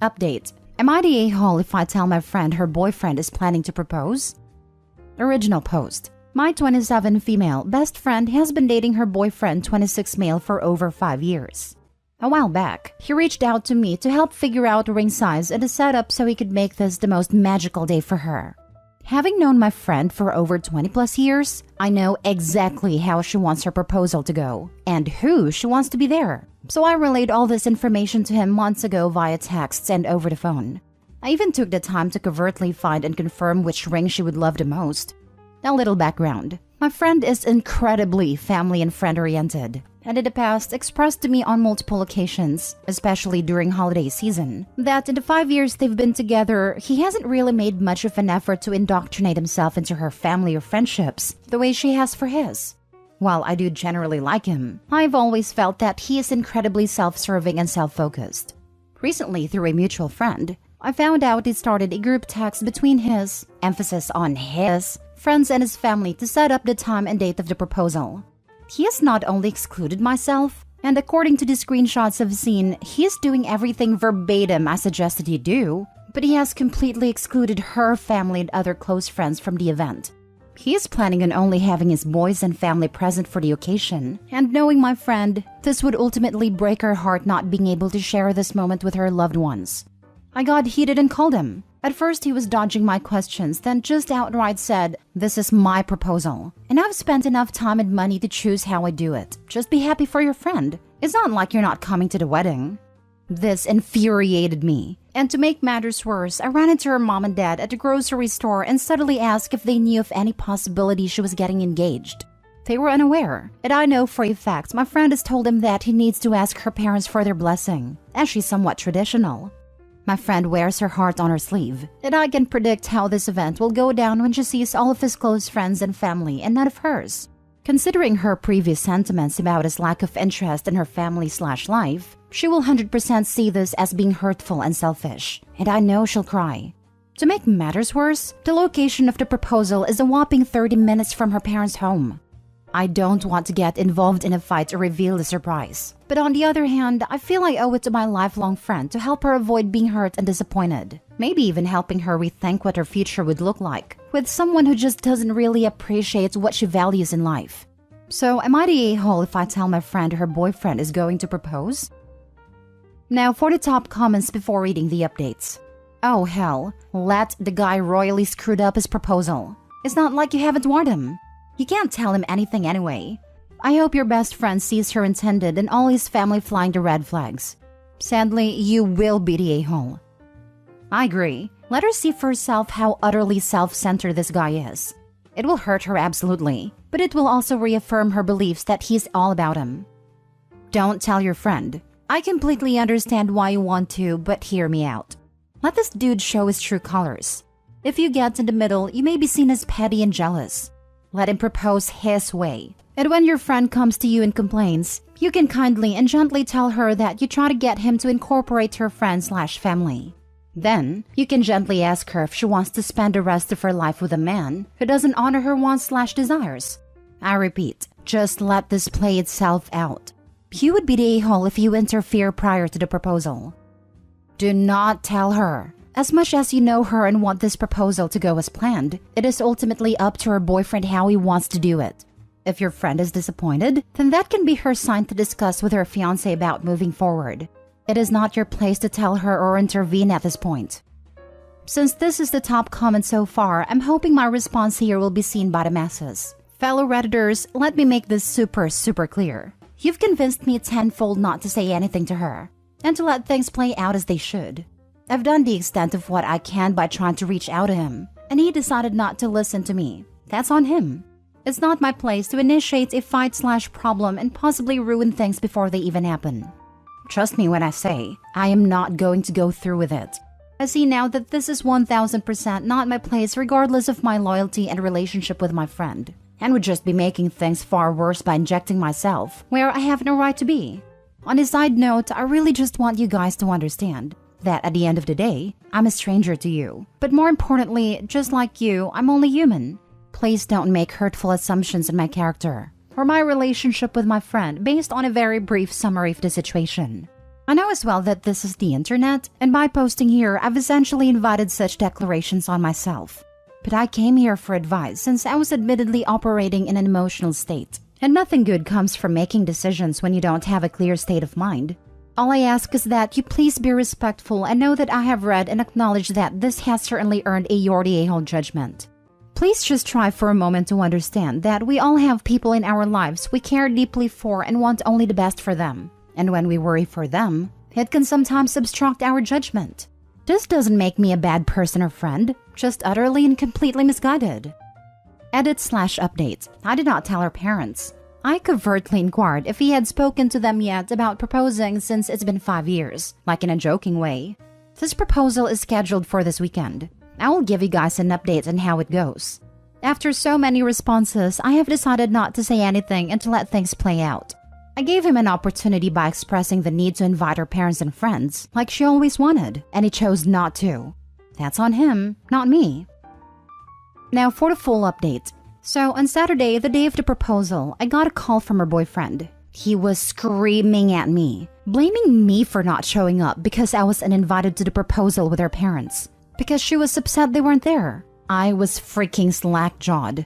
Update. Am I the a-hole if I tell my friend her boyfriend is planning to propose? Original post. My 27 female best friend has been dating her boyfriend 26 male for over 5 years. A while back, he reached out to me to help figure out ring size and a setup so he could make this the most magical day for her. Having known my friend for over 20 plus years, I know exactly how she wants her proposal to go and who she wants to be there. So I relayed all this information to him months ago via texts and over the phone. I even took the time to covertly find and confirm which ring she would love the most. A little background. My friend is incredibly family and friend-oriented, and in the past expressed to me on multiple occasions, especially during holiday season, that in the 5 years they've been together, he hasn't really made much of an effort to indoctrinate himself into her family or friendships the way she has for his. While I do generally like him, I've always felt that he is incredibly self-serving and self-focused. Recently, through a mutual friend, I found out he started a group text between his, emphasis on his, friends and his family to set up the time and date of the proposal. He has not only excluded myself, and according to the screenshots I've seen, he is doing everything verbatim I suggested he do, but he has completely excluded her family and other close friends from the event. He is planning on only having his boys and family present for the occasion, and knowing my friend, this would ultimately break her heart not being able to share this moment with her loved ones. I got heated and called him. At first he was dodging my questions, then just outright said, "This is my proposal, and I've spent enough time and money to choose how I do it. Just be happy for your friend. It's not like you're not coming to the wedding." This infuriated me, and to make matters worse, I ran into her mom and dad at the grocery store and subtly asked if they knew of any possibility she was getting engaged. They were unaware, and I know for a fact my friend has told him that he needs to ask her parents for their blessing, as she's somewhat traditional. My friend wears her heart on her sleeve, and I can predict how this event will go down when she sees all of his close friends and family and none of hers. Considering her previous sentiments about his lack of interest in her family/life, she will 100% see this as being hurtful and selfish, and I know she'll cry. To make matters worse, the location of the proposal is a whopping 30 minutes from her parents' home. I don't want to get involved in a fight or reveal the surprise. But on the other hand, I feel I owe it to my lifelong friend to help her avoid being hurt and disappointed. Maybe even helping her rethink what her future would look like, with someone who just doesn't really appreciate what she values in life. So am I the a-hole if I tell my friend her boyfriend is going to propose? Now for the top comments before reading the updates. Oh hell, let the guy royally screwed up his proposal. It's not like you haven't warned him. You can't tell him anything anyway. I hope your best friend sees her intended and all his family flying the red flags. Sadly, you will be the a-hole. I agree. Let her see for herself how utterly self-centered this guy is. It will hurt her absolutely, but it will also reaffirm her beliefs that he's all about him. Don't tell your friend. I completely understand why you want to, but hear me out. Let this dude show his true colors. If you get in the middle, you may be seen as petty and jealous. Let him propose his way. And when your friend comes to you and complains, you can kindly and gently tell her that you try to get him to incorporate her friend/family. Then, you can gently ask her if she wants to spend the rest of her life with a man who doesn't honor her wants/desires. I repeat, just let this play itself out. You would be the a-hole if you interfere prior to the proposal. Do not tell her. As much as you know her and want this proposal to go as planned, it is ultimately up to her boyfriend how he wants to do it. If your friend is disappointed, then that can be her sign to discuss with her fiancé about moving forward. It is not your place to tell her or intervene at this point. Since this is the top comment so far, I'm hoping my response here will be seen by the masses. Fellow Redditors, let me make this super clear. You've convinced me tenfold not to say anything to her, and to let things play out as they should. I've done the extent of what I can by trying to reach out to him, and he decided not to listen to me. That's on him. It's not my place to initiate a fight/problem and possibly ruin things before they even happen. Trust me when I say, I am not going to go through with it. I see now that this is 1000% not my place regardless of my loyalty and relationship with my friend, and would just be making things far worse by injecting myself where I have no right to be. On a side note, I really just want you guys to understand that at the end of the day, I'm a stranger to you. But more importantly, just like you, I'm only human. Please don't make hurtful assumptions in my character or my relationship with my friend based on a very brief summary of the situation. I know as well that this is the internet, and by posting here, I've essentially invited such declarations on myself. But I came here for advice since I was admittedly operating in an emotional state. And nothing good comes from making decisions when you don't have a clear state of mind. All I ask is that you please be respectful and know that I have read and acknowledged that this has certainly earned a Yordi a-hole judgment. Please just try for a moment to understand that we all have people in our lives we care deeply for and want only the best for them. And when we worry for them, it can sometimes obstruct our judgment. This doesn't make me a bad person or friend, just utterly and completely misguided. Edit/update. I did not tell her parents. I covertly inquired if he had spoken to them yet about proposing since it's been 5 years, like in a joking way. This proposal is scheduled for this weekend. I will give you guys an update on how it goes. After so many responses, I have decided not to say anything and to let things play out. I gave him an opportunity by expressing the need to invite her parents and friends, like she always wanted, and he chose not to. That's on him, not me. Now for the full update. So on Saturday, the day of the proposal, I got a call from her boyfriend. He was screaming at me, blaming me for not showing up because I was uninvited to the proposal with her parents, because she was upset they weren't there. I was freaking slack-jawed.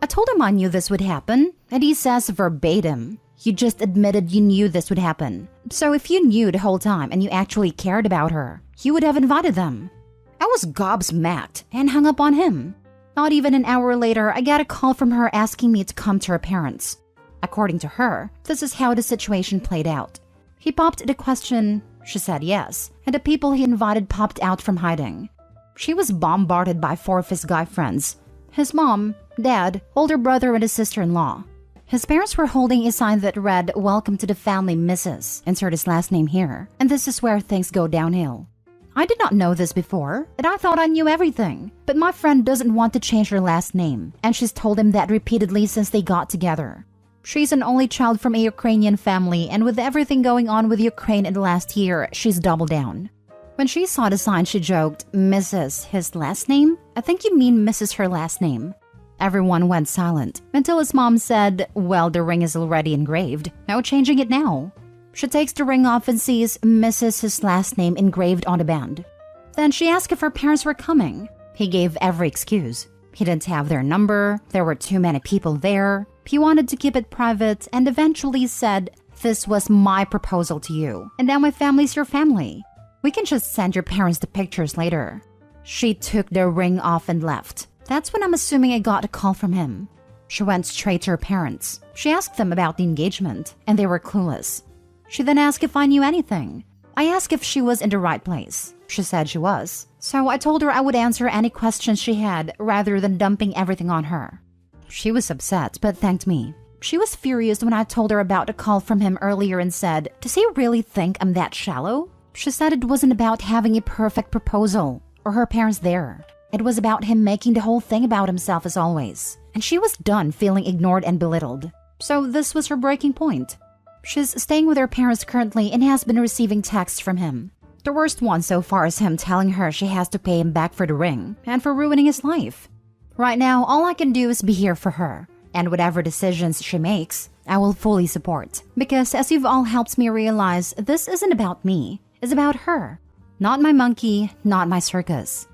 I told him I knew this would happen, and he says verbatim, "You just admitted you knew this would happen. So if you knew the whole time and you actually cared about her, you would have invited them." I was gobsmacked and hung up on him. Not even an hour later, I got a call from her asking me to come to her parents. According to her, this is how the situation played out. He popped the question, she said yes, and the people he invited popped out from hiding. She was bombarded by 4 of his guy friends: his mom, dad, older brother, and his sister-in-law. His parents were holding a sign that read, "Welcome to the family, Mrs." Insert his last name here. And this is where things go downhill. I did not know this before, and I thought I knew everything. But my friend doesn't want to change her last name, and she's told him that repeatedly since they got together. She's an only child from a Ukrainian family, and with everything going on with Ukraine in the last year, she's doubled down. When she saw the sign, she joked, "Mrs. his last name? I think you mean Mrs. her last name." Everyone went silent, until his mom said, "Well, the ring is already engraved. No changing it now." She takes the ring off and sees Mrs. his last name engraved on the band. Then she asked if her parents were coming. He gave every excuse. He didn't have their number, there were too many people there, he wanted to keep it private, and eventually said, "This was my proposal to you, and now my family's your family. We can just send your parents the pictures later." She took the ring off and left. That's when I'm assuming I got a call from him. She went straight to her parents. She asked them about the engagement, and they were clueless. She then asked if I knew anything. I asked if she was in the right place. She said she was. So I told her I would answer any questions she had rather than dumping everything on her. She was upset, but thanked me. She was furious when I told her about a call from him earlier and said, "Does he really think I'm that shallow?" She said it wasn't about having a perfect proposal or her parents there. It was about him making the whole thing about himself as always. And she was done feeling ignored and belittled. So this was her breaking point. She's staying with her parents currently and has been receiving texts from him. The worst one so far is him telling her she has to pay him back for the ring and for ruining his life. Right now, all I can do is be here for her. And whatever decisions she makes, I will fully support. Because as you've all helped me realize, this isn't about me. It's about her. Not my monkey, not my circus.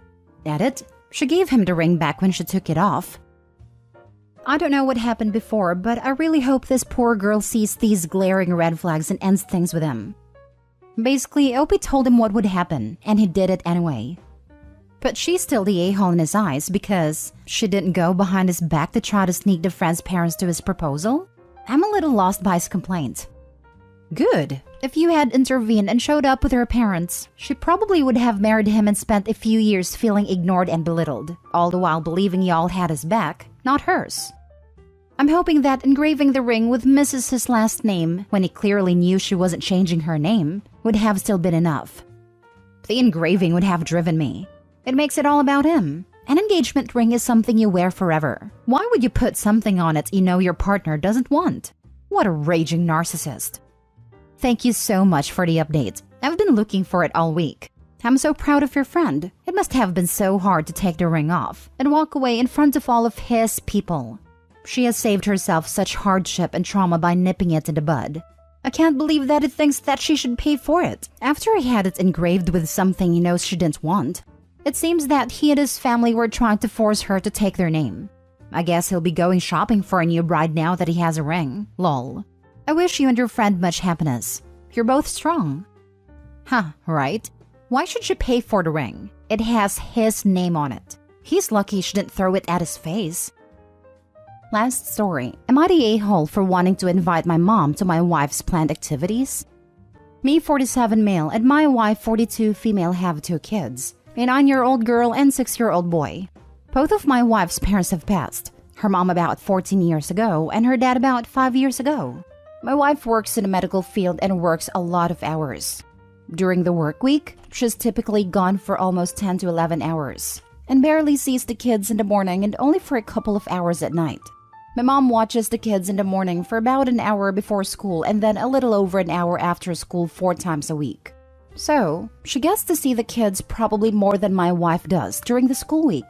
Edit. She gave him the ring back when she took it off. I don't know what happened before, but I really hope this poor girl sees these glaring red flags and ends things with him. Basically, Opie told him what would happen, and he did it anyway. But she's still the a-hole in his eyes because she didn't go behind his back to try to sneak the friend's parents to his proposal? I'm a little lost by his complaint. Good. If you had intervened and showed up with her parents, she probably would have married him and spent a few years feeling ignored and belittled, all the while believing y'all had his back, not hers. I'm hoping that engraving the ring with Mrs. his last name, when he clearly knew she wasn't changing her name, would have still been enough. The engraving would have driven me. It makes it all about him. An engagement ring is something you wear forever. Why would you put something on it you know your partner doesn't want? What a raging narcissist. Thank you so much for the update. I've been looking for it all week. I'm so proud of your friend. It must have been so hard to take the ring off and walk away in front of all of his people. She has saved herself such hardship and trauma by nipping it in the bud. I can't believe that he thinks that she should pay for it, after he had it engraved with something he knows she didn't want. It seems that he and his family were trying to force her to take their name. I guess he'll be going shopping for a new bride now that he has a ring. Lol. I wish you and your friend much happiness. You're both strong. Huh, right? Why should she pay for the ring? It has his name on it. He's lucky she didn't throw it at his face. Last story. Am I the a-hole for wanting to invite my mom to my wife's planned activities? Me, 47 male, and my wife, 42 female, have 2 kids. A 9-year-old girl and 6-year-old boy. Both of my wife's parents have passed. Her mom about 14 years ago and her dad about 5 years ago. My wife works in the medical field and works a lot of hours. During the work week, she's typically gone for almost 10 to 11 hours and barely sees the kids in the morning and only for a couple of hours at night. My mom watches the kids in the morning for about an hour before school and then a little over an hour after school 4 times a week. So, she gets to see the kids probably more than my wife does during the school week.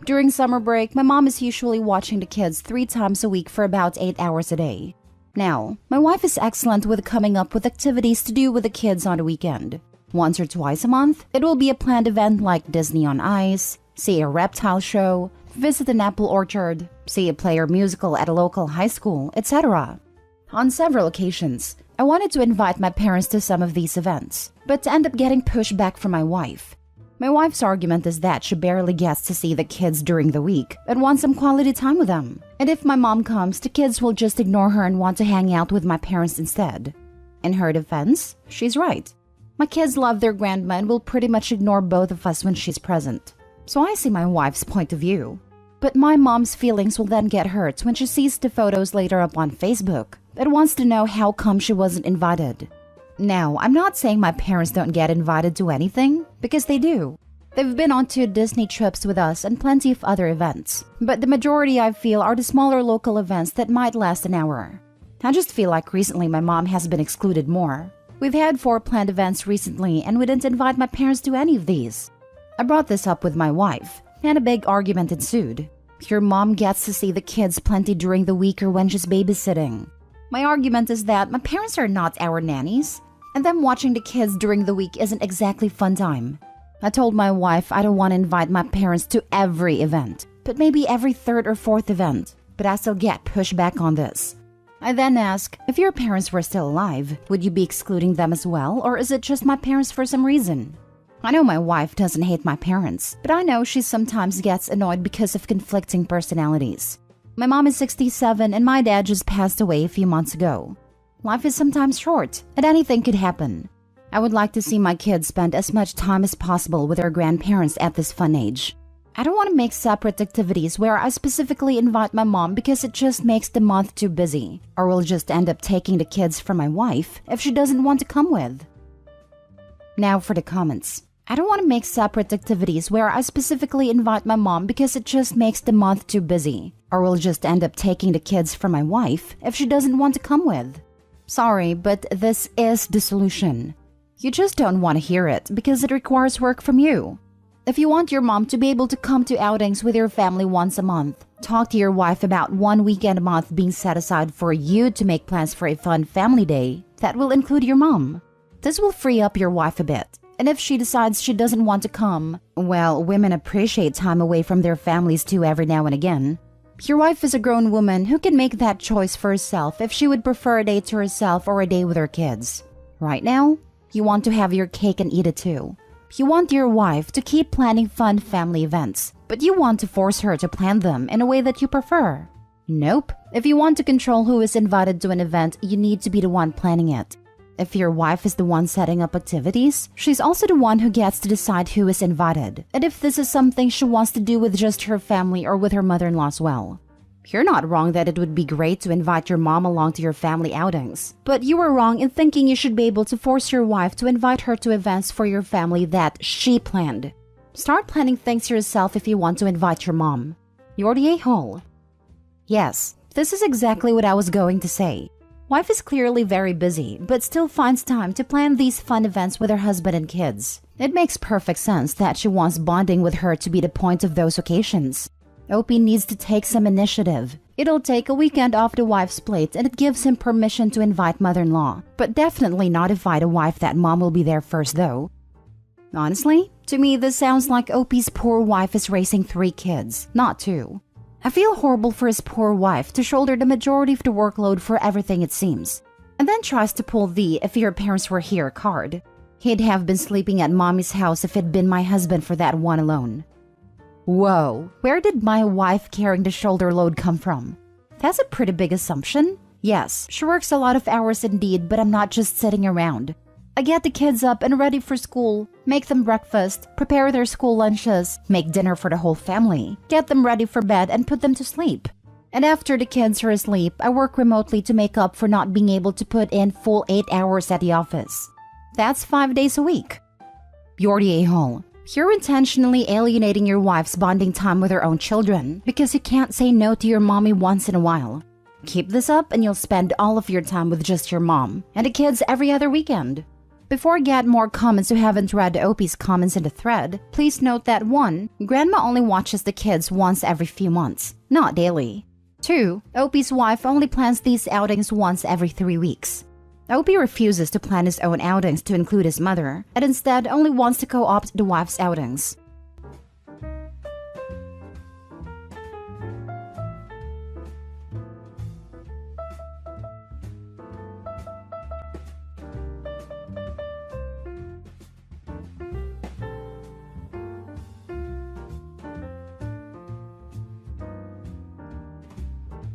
During summer break, my mom is usually watching the kids 3 times a week for about 8 hours a day. Now, my wife is excellent with coming up with activities to do with the kids on the weekend. Once or twice a month, it will be a planned event like Disney on Ice, see a reptile show, visit an apple orchard, see a play or musical at a local high school, etc. On several occasions, I wanted to invite my parents to some of these events, but end up getting pushed back from my wife. My wife's argument is that she barely gets to see the kids during the week and wants some quality time with them. And if my mom comes, the kids will just ignore her and want to hang out with my parents instead. In her defense, she's right. My kids love their grandma and will pretty much ignore both of us when she's present. So I see my wife's point of view. But my mom's feelings will then get hurt when she sees the photos later up on Facebook and wants to know how come she wasn't invited. Now, I'm not saying my parents don't get invited to anything, because they do. They've been on 2 Disney trips with us and plenty of other events, but the majority I feel are the smaller local events that might last an hour. I just feel like recently my mom has been excluded more. We've had 4 planned events recently and we didn't invite my parents to any of these. I brought this up with my wife, and a big argument ensued. Your mom gets to see the kids plenty during the week or when she's babysitting. My argument is that my parents are not our nannies, and them watching the kids during the week isn't exactly fun time. I told my wife I don't want to invite my parents to every event, but maybe every 3rd or 4th event, but I still get pushed back on this. I then ask, if your parents were still alive, would you be excluding them as well, or is it just my parents for some reason? I know my wife doesn't hate my parents, but I know she sometimes gets annoyed because of conflicting personalities. My mom is 67 and my dad just passed away a few months ago. Life is sometimes short, and anything could happen. I would like to see my kids spend as much time as possible with their grandparents at this fun age. I don't want to make separate activities where I specifically invite my mom because it just makes the month too busy, or we'll just end up taking the kids from my wife if she doesn't want to come with. Now for the comments. I don't want to make separate activities where I specifically invite my mom because it just makes the month too busy, or we'll just end up taking the kids from my wife if she doesn't want to come with. Sorry, but this is the solution. You just don't want to hear it because it requires work from you. If you want your mom to be able to come to outings with your family once a month, talk to your wife about 1 weekend a month being set aside for you to make plans for a fun family day that will include your mom. This will free up your wife a bit. And if she decides she doesn't want to come, well, women appreciate time away from their families too every now and again. Your wife is a grown woman who can make that choice for herself if she would prefer a day to herself or a day with her kids. Right now, you want to have your cake and eat it too. You want your wife to keep planning fun family events, but you want to force her to plan them in a way that you prefer. Nope. If you want to control who is invited to an event, you need to be the one planning it. If your wife is the one setting up activities, she's also the one who gets to decide who is invited, and if this is something she wants to do with just her family or with her mother-in-law as well. You're not wrong that it would be great to invite your mom along to your family outings, but you are wrong in thinking you should be able to force your wife to invite her to events for your family that she planned. Start planning things yourself if you want to invite your mom. You're the a-hole. Yes, this is exactly what I was going to say. Wife is clearly very busy, but still finds time to plan these fun events with her husband and kids. It makes perfect sense that she wants bonding with her to be the point of those occasions. OP needs to take some initiative It'll take a weekend off the wife's plate and it gives him permission to invite mother-in-law, but definitely not invite a wife that mom will be there first though. Honestly, to me this sounds like OP's poor wife is raising 3 kids, not 2. I feel horrible for his poor wife to shoulder the majority of the workload for everything it seems, and then tries to pull the "if your parents were here" card. He'd have been sleeping at mommy's house if it'd been my husband for that one alone. Whoa, where did my wife carrying the shoulder load come from? That's a pretty big assumption. Yes, she works a lot of hours indeed, but I'm not just sitting around. I get the kids up and ready for school, make them breakfast, prepare their school lunches, make dinner for the whole family, get them ready for bed and put them to sleep. And after the kids are asleep, I work remotely to make up for not being able to put in full 8 hours at the office. That's 5 days a week. You're the a-hole. You're intentionally alienating your wife's bonding time with her own children because you can't say no to your mommy once in a while. Keep this up and you'll spend all of your time with just your mom and the kids every other weekend. Before I get more comments who haven't read OP's comments in the thread, please note that 1. Grandma only watches the kids once every few months, not daily. 2. OP's wife only plans these outings once every 3 weeks. OP refuses to plan his own outings to include his mother, and instead only wants to co-opt the wife's outings.